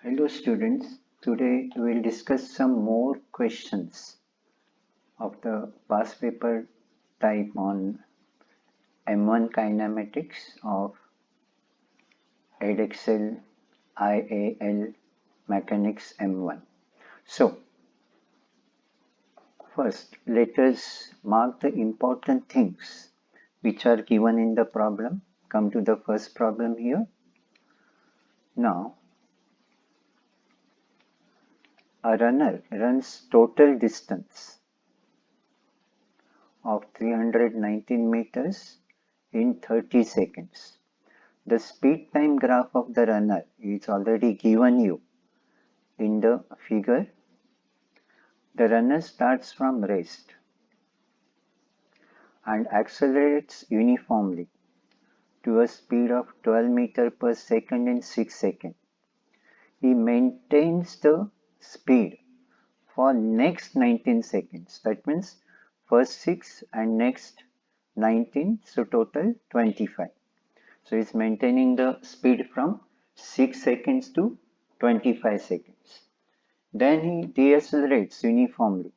Hello students, today we will discuss some more questions of the past paper type on M1 kinematics of edexcel IAL mechanics M1. So first let us mark the important things which are given in the problem. Come to the first problem here. Now a runner runs total distance of 319 meters in 30 seconds. The speed time graph of the runner is already given you in the figure. The runner starts from rest and accelerates uniformly to a speed of 12 meters per second in 6 seconds. He maintains the speed for next 19 seconds. That means first 6 and next 19, so total 25. So it's maintaining the speed from 6 seconds to 25 seconds. Then he decelerates uniformly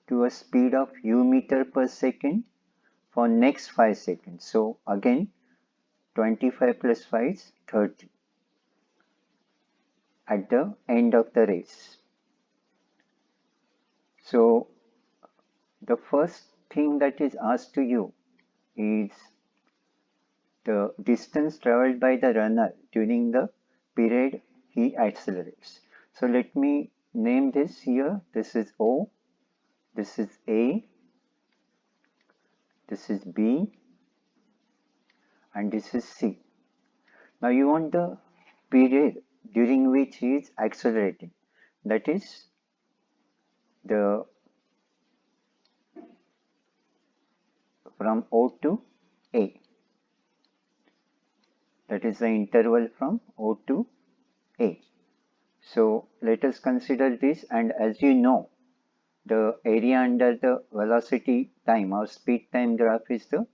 to a speed of u meter per second for next 5 seconds. So again 25 plus 5 is 30 at the end of the race. So the first thing that is asked to you is the distance traveled by the runner during the period he accelerates. So let me name this here. This is O, this is A, this is B, and this is C. Now you want the period during which he is accelerating. That is the from O to A. That is the interval from O to A. So let us consider this, and as you know, the area under the velocity time or speed time graph is the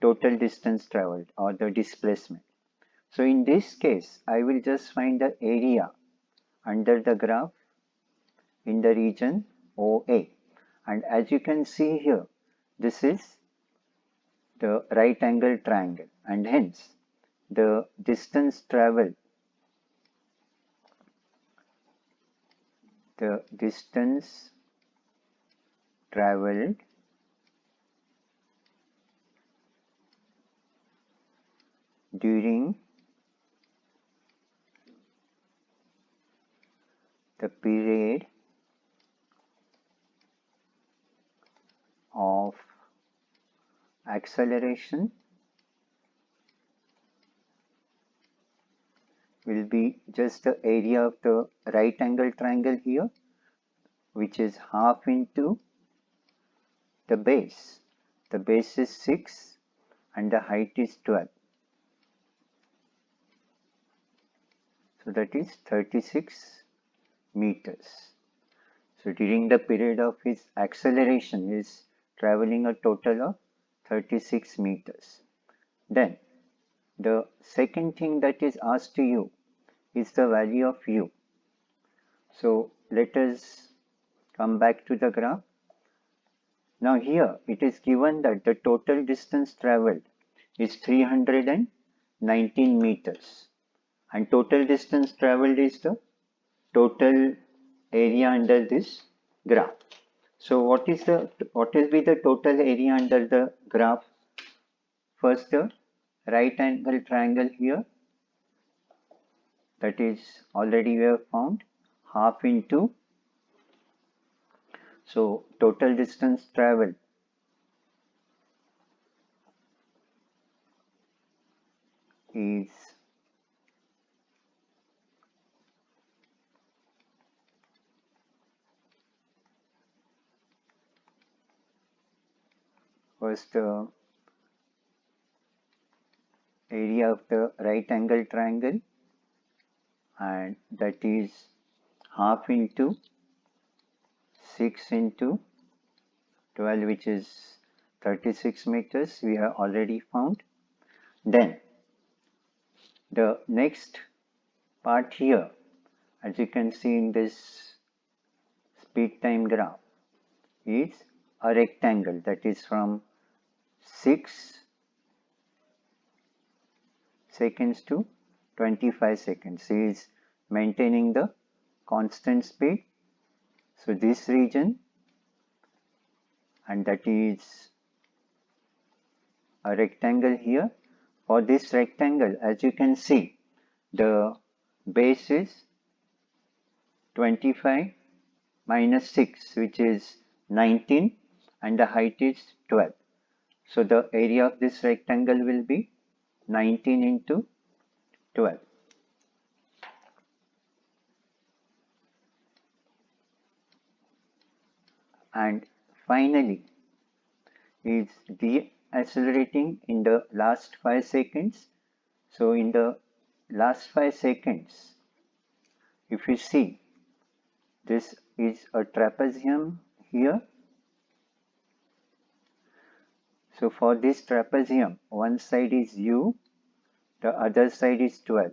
total distance traveled or the displacement. So in this case, I will just find the area under the graph in the region OA. And as you can see here, this is the right angle triangle, and hence the distance traveled during the period of acceleration will be just the area of the right angle triangle here, which is half into the base. The base is 6 and the height is 12. So that is 36 meters. So during the period of his acceleration, he is traveling a total of 36 meters. Then the second thing that is asked to you is the value of u. So let us come back to the graph. Now here it is given that the total distance traveled is 319 meters, and total distance traveled is the total area under this graph. So what will be the total area under the graph? First, the right angle triangle here, that is already we have found, half into, so total distance traveled is first area of the right angle triangle, and that is half into 6 into 12, which is 36 meters we have already found. Then The next part here, as you can see in this speed time graph, is a rectangle that is from 6 seconds to 25 seconds. He is maintaining the constant speed. So this region, and that is a rectangle here. For this rectangle, as you can see, the base is 25 minus 6, which is 19, and the height is 12. So the area of this rectangle will be 19 into 12. And finally, is deaccelerating in the last 5 seconds. So in the last 5 seconds, if you see, this is a trapezium here. So for this trapezium, one side is u, the other side is 12,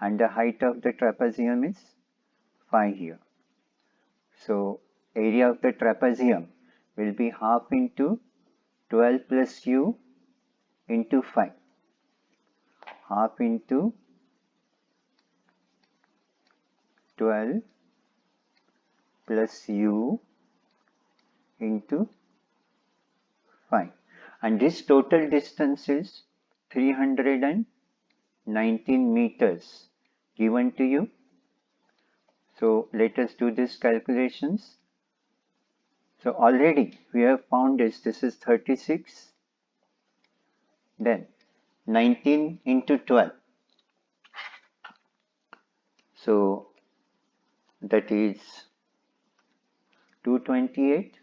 and the height of the trapezium is 5 here. So area of the trapezium will be half into 12 plus u into 5. Half into 12 plus u into 5. And this total distance is 319 meters given to you. So let us do these calculations. So already we have found this is 36, then 19 into 12. So that is 228,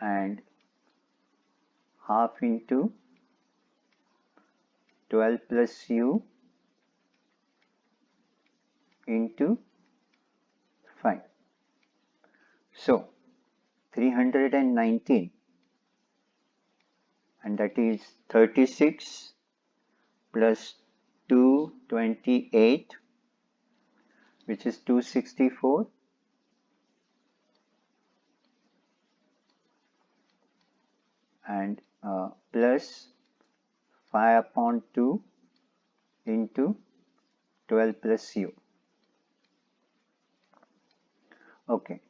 and half into 12 plus u into 5. So 319, and that is 36 plus 228, which is 264, and plus 5 upon 2 into 12 plus u. Okay,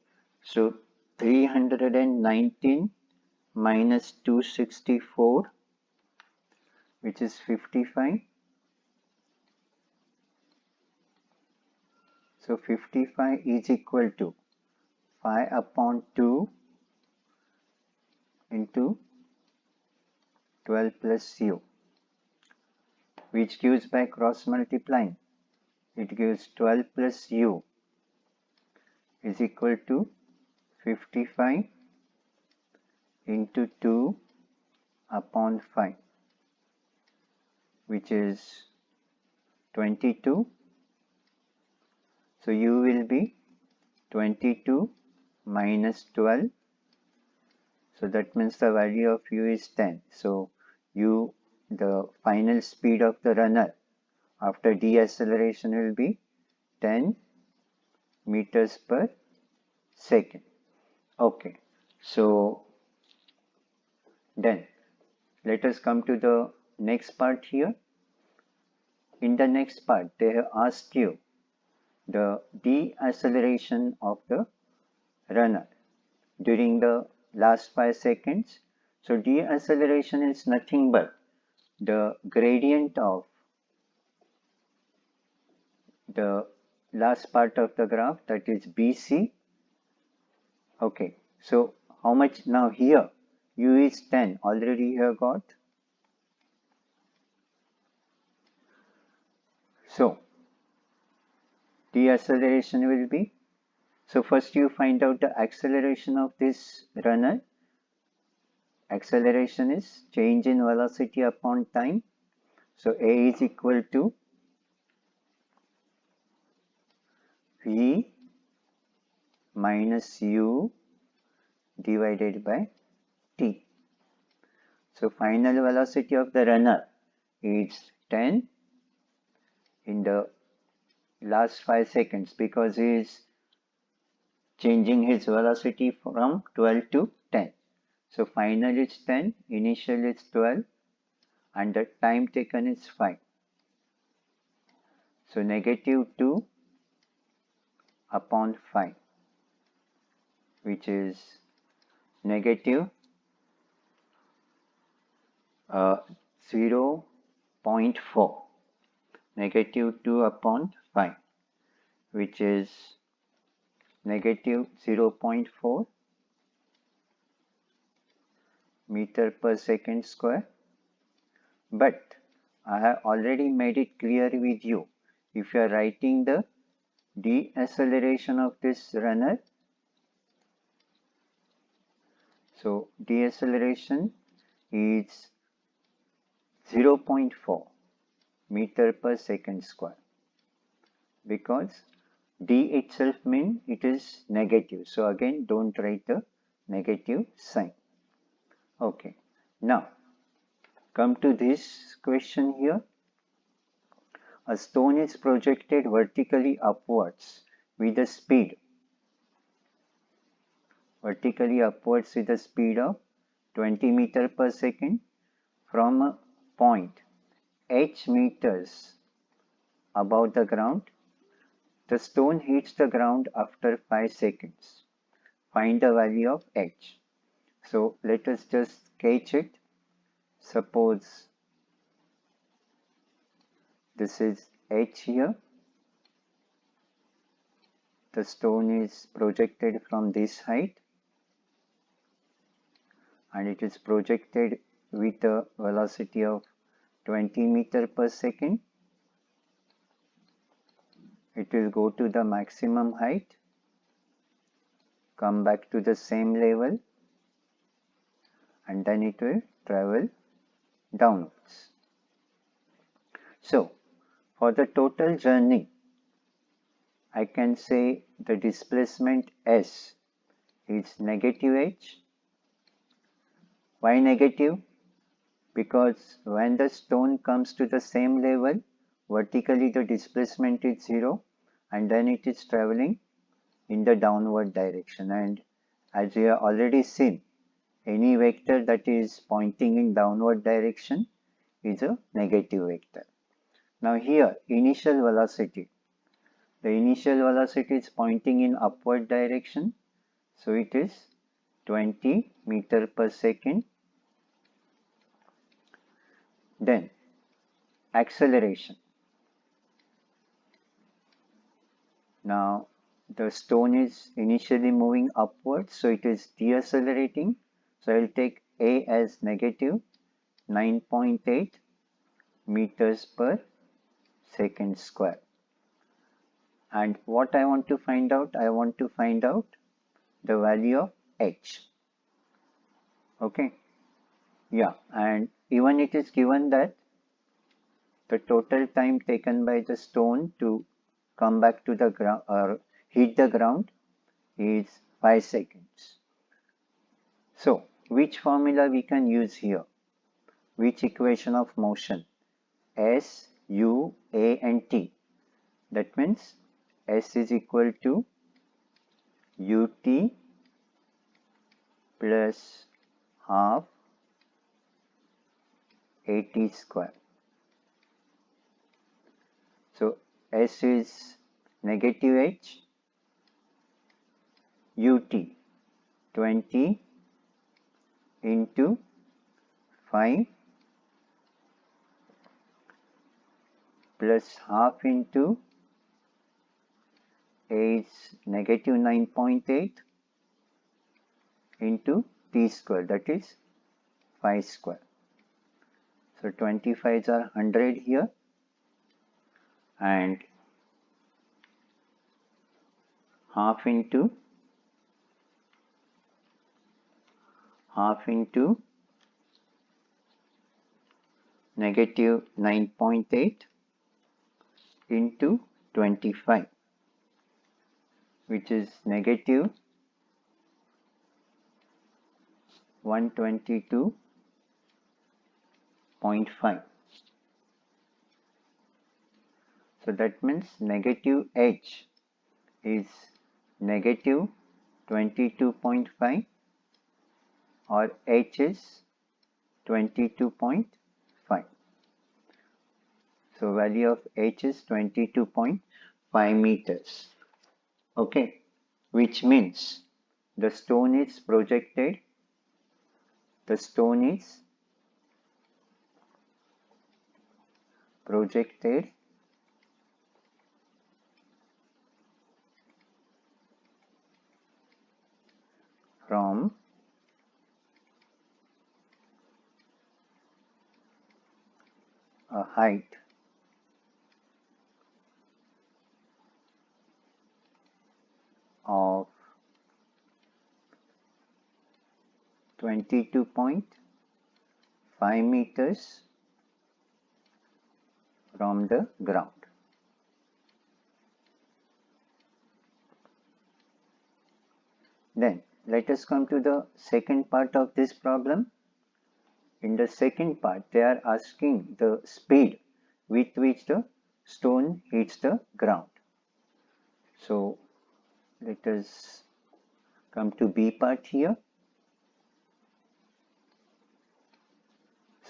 so 319 minus 264, which is 55. So 55 is equal to 5 upon 2 into 12 plus u, which gives by cross multiplying, it gives 12 plus u is equal to 55 into 2 upon 5, which is 22. So u will be 22 minus 12. So that means the value of u is 10. So u, the final speed of the runner after deacceleration, will be 10 meters per second. Okay, so then let us come to the next part here. In the next part, they have asked you the deacceleration of the runner during the last 5 seconds. So deacceleration is nothing but the gradient of the last part of the graph, that is BC. Okay, so how much now here? U is 10, already you have got. So deacceleration will be, so first you find out the acceleration of this runner. Acceleration is change in velocity upon time. So A is equal to V minus U divided by T. So final velocity of the runner is 10 in the last 5 seconds because he is changing his velocity from 12 to 10. So final is 10, initial is 12, and the time taken is 5. So negative 2 upon 5, which is negative 0.4. Negative 2 upon 5, which is negative 0.4 meter per second square. But I have already made it clear with you. If you are writing the deceleration of this runner, so deceleration is 0.4 meter per second square, because d itself means it is negative. So again, don't write the negative sign. Okay, now come to this question here. A stone is projected vertically upwards with a speed of 20 meter per second from a point h meters above the ground. The stone hits the ground after 5 seconds. Find the value of h. So let us just sketch it. Suppose this is h here. The stone is projected from this height, and it is projected with a velocity of 20 meter per second. It will go to the maximum height, come back to the same level, and then it will travel downwards. So for the total journey, I can say the displacement s is negative h. Why negative? Because when the stone comes to the same level, vertically the displacement is 0, and then it is traveling in the downward direction. And as we have already seen, any vector that is pointing in downward direction is a negative vector. Now here, initial velocity. The initial velocity is pointing in upward direction, so it is 20 meter per second. Then acceleration. Now the stone is initially moving upwards, so it is decelerating. So I will take a as negative 9.8 meters per second square. And what I want to find out? I want to find out the value of h. Okay. Yeah, and even it is given that the total time taken by the stone to come back to the ground or hit the ground is 5 seconds. So which formula we can use here? Which equation of motion? S, U, A and T. That means S is equal to ut plus half at square. So S is negative h, ut 20 into 5 plus half into a is negative 9.8 into t square, that is 5 square. So 25s are 100 here, and half into negative 9.8 into 25, which is negative 122 0.5. So that means negative h is negative 22.5 or h is 22.5. So value of h is 22.5 meters. Okay, which means the stone is projected from a height of 22.5 meters from the ground. Then let us come to the second part of this problem. In the second part, they are asking the speed with which the stone hits the ground. So let us come to B part here.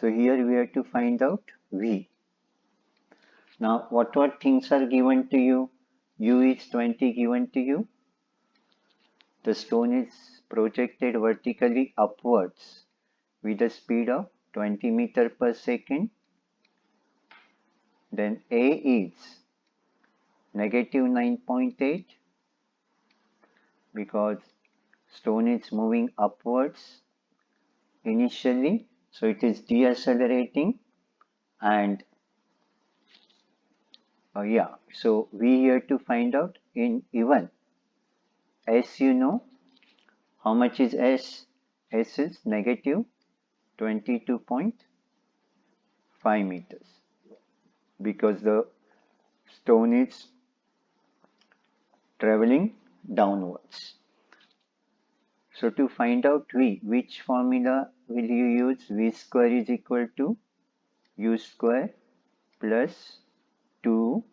So here we have to find out V. Now what things are given to you? U is 20 given to you. The stone is projected vertically upwards with a speed of 20 meter per second. Then A is negative 9.8 because stone is moving upwards initially, so it is deaccelerating, and so we have to find out in even S. You know how much is S? S is negative 22.5 meters because the stone is traveling downwards. So to find out V, which formula will you use? V square is equal to U square plus 2AS.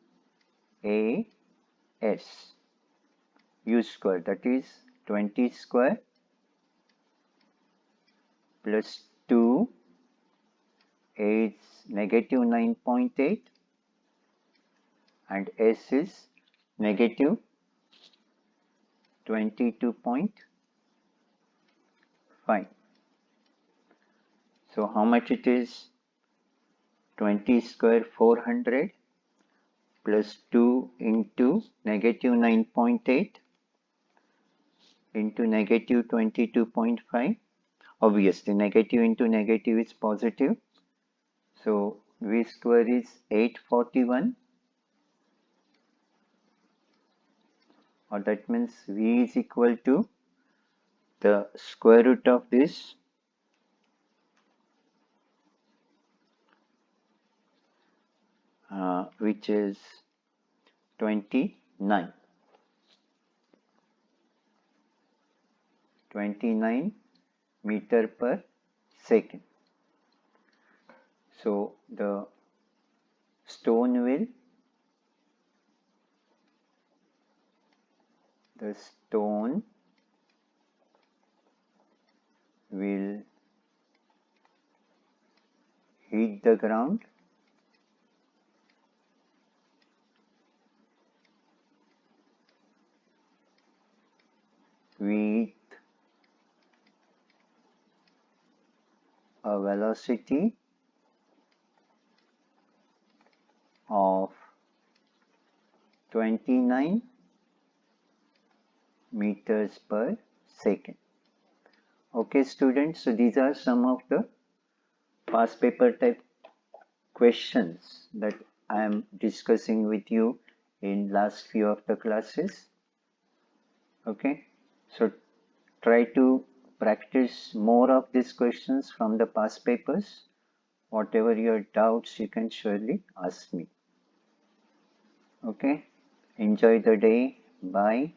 U square, that is 20 square plus 2 is negative 9.8 and S is negative 22.5. So how much it is? 20 square 400 plus 2 into negative 9.8 into negative 22.5. Obviously negative into negative is positive. So V square is 841, or that means V is equal to the square root of this which is 29 meter per second. So the stone will hit the ground with a velocity of 29 meters per second. Okay students, so these are some of the past paper type questions that I am discussing with you in last few of the classes. Okay, so try to practice more of these questions from the past papers. Whatever your doubts, you can surely ask me. Okay, enjoy the day. Bye.